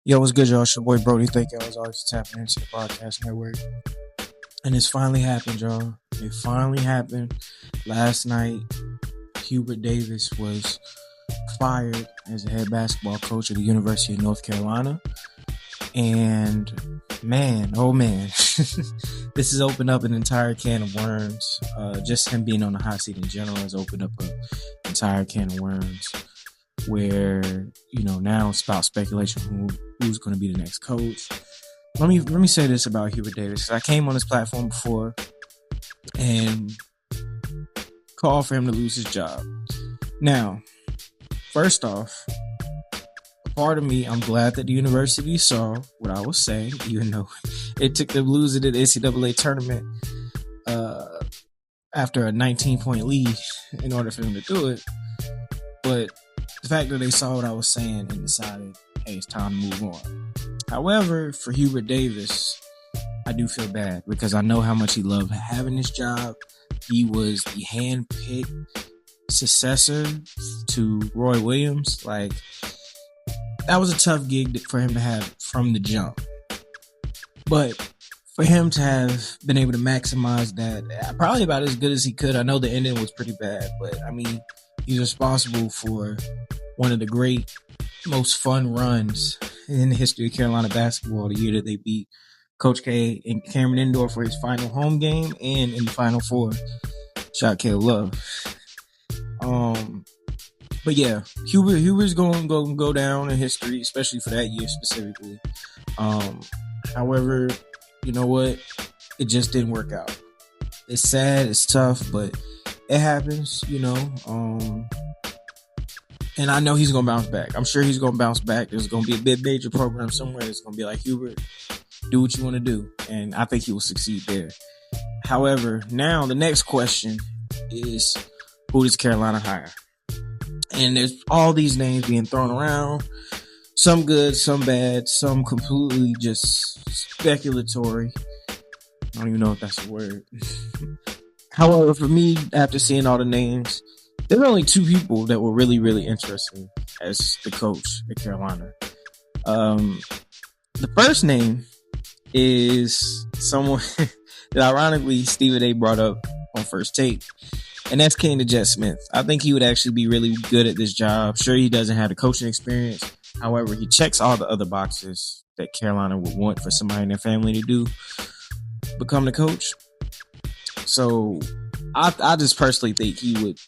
Yo, what's good, y'all? It's your boy Brody. Thank y'all as always for tapping into the podcast network. And it's finally happened, y'all. It finally happened. Last night, Hubert Davis was fired as the head basketball coach at the University of North Carolina. And man, oh man, this has opened up an entire can of worms. Just him being on the hot seat in general has opened up an entire can of worms where, now it's about speculation who's going to be the next coach. Let me say this about Hubert Davis. I came on this platform before and called for him to lose his job. Now, first off, a part of me, I'm glad that the university saw what I was saying, even though it took them losing the NCAA tournament after a 19-point lead in order for them to do it. But the fact that they saw what I was saying and decided, hey, it's time to move on. However, for Hubert Davis, I do feel bad because I know how much he loved having this job. He was the hand-picked successor to Roy Williams. Like, that was a tough gig for him to have from the jump. But for him to have been able to maximize that, probably about as good as he could. I know the ending was pretty bad, but I mean, he's responsible for one of the great, most fun runs in the history of Carolina basketball, the year that they beat Coach K and Cameron Indoor for his final home game, and in the Final Four, shot Caleb Love. But yeah, Hubert's going to go down in history, especially for that year specifically. However, you know what? It just didn't work out. It's sad, it's tough, but it happens, and I know he's going to bounce back. I'm sure he's going to bounce back. There's going to be a big major program somewhere that's going to be like, Hubert, do what you want to do. And I think he will succeed there. However, now the next question is, who does Carolina hire? And there's all these names being thrown around. Some good, some bad, some completely just speculatory. I don't even know if that's a word. However, for me, after seeing all the names, there's only two people that were really, really interesting as the coach at Carolina. The first name is someone that ironically Stephen A brought up on First Take, and that's Kenny the Jet Smith. I think he would actually be really good at this job. Sure, he doesn't have the coaching experience. However, he checks all the other boxes that Carolina would want for somebody in their family to do, become the coach. So I just personally think he would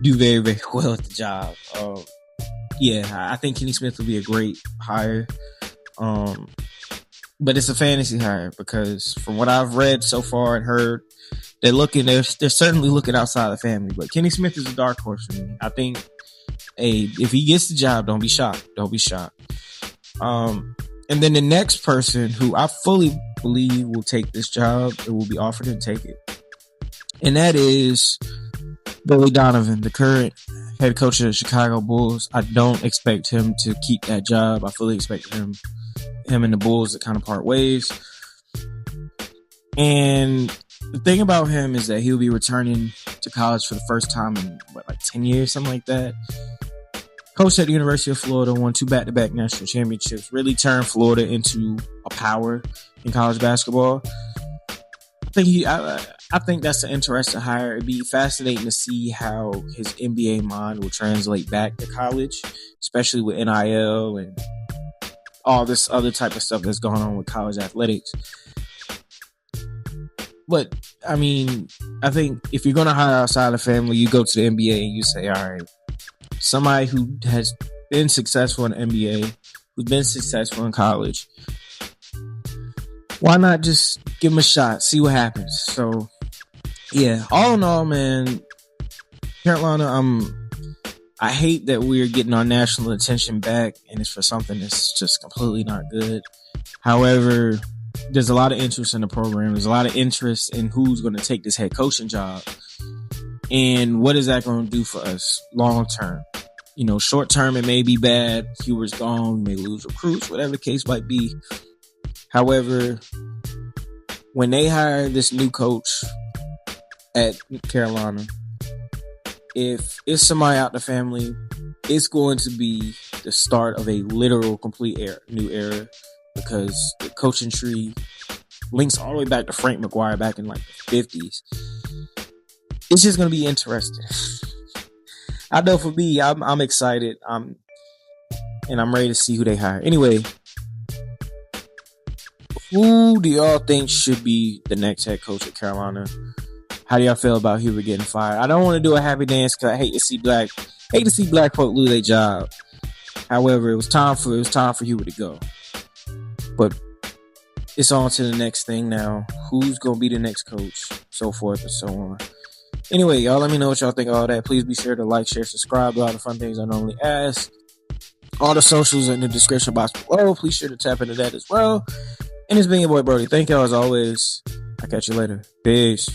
do very, very well at the job. I think Kenny Smith would be a great hire. But it's a fantasy hire because from what I've read so far and heard, they're certainly looking outside the family. But Kenny Smith is a dark horse for me. I think, if he gets the job, don't be shocked. Don't be shocked. And then the next person who I fully believe will take this job, it will be offered and take it. And that is Billy Donovan, the current head coach of the Chicago Bulls. I don't expect him to keep that job. I fully expect him and the Bulls to kind of part ways. And the thing about him is that he'll be returning to college for the first time in 10 years, something like that. Coached at the University of Florida, won 2 back-to-back national championships, really turned Florida into a power in college basketball. I think that's an interesting hire. It'd be fascinating to see how his NBA mind will translate back to college, especially with NIL and all this other type of stuff that's going on with college athletics. But, I mean, I think if you're going to hire outside the family, you go to the NBA and you say, all right, somebody who has been successful in the NBA, who's been successful in college, why not just give him a shot, see what happens? So, yeah, all in all, man, Carolina, I hate that we're getting our national attention back and it's for something that's just completely not good. However, there's a lot of interest in the program. There's a lot of interest in who's going to take this head coaching job and what is that going to do for us long term. Short term, it may be bad. Hubert's gone. We may lose recruits, whatever the case might be. However, when they hire this new coach at Carolina, if it's somebody out the family, it's going to be the start of a literal complete new era, because the coaching tree links all the way back to Frank McGuire back in like the 50s. It's just going to be interesting. I know for me, I'm excited. I'm ready to see who they hire. Anyway, who do y'all think should be the next head coach at Carolina? How do y'all feel about Hubert getting fired? I don't want to do a happy dance because I hate to see black folk lose their job. However, it was time for Hubert to go. But it's on to the next thing now. Who's gonna be the next coach? So forth and so on. Anyway, y'all, let me know what y'all think of all that. Please be sure to like, share, subscribe to all the fun things I normally ask. All the socials are in the description box below. Please sure to tap into that as well. And it's been your boy Brody. Thank y'all as always. I'll catch you later. Peace.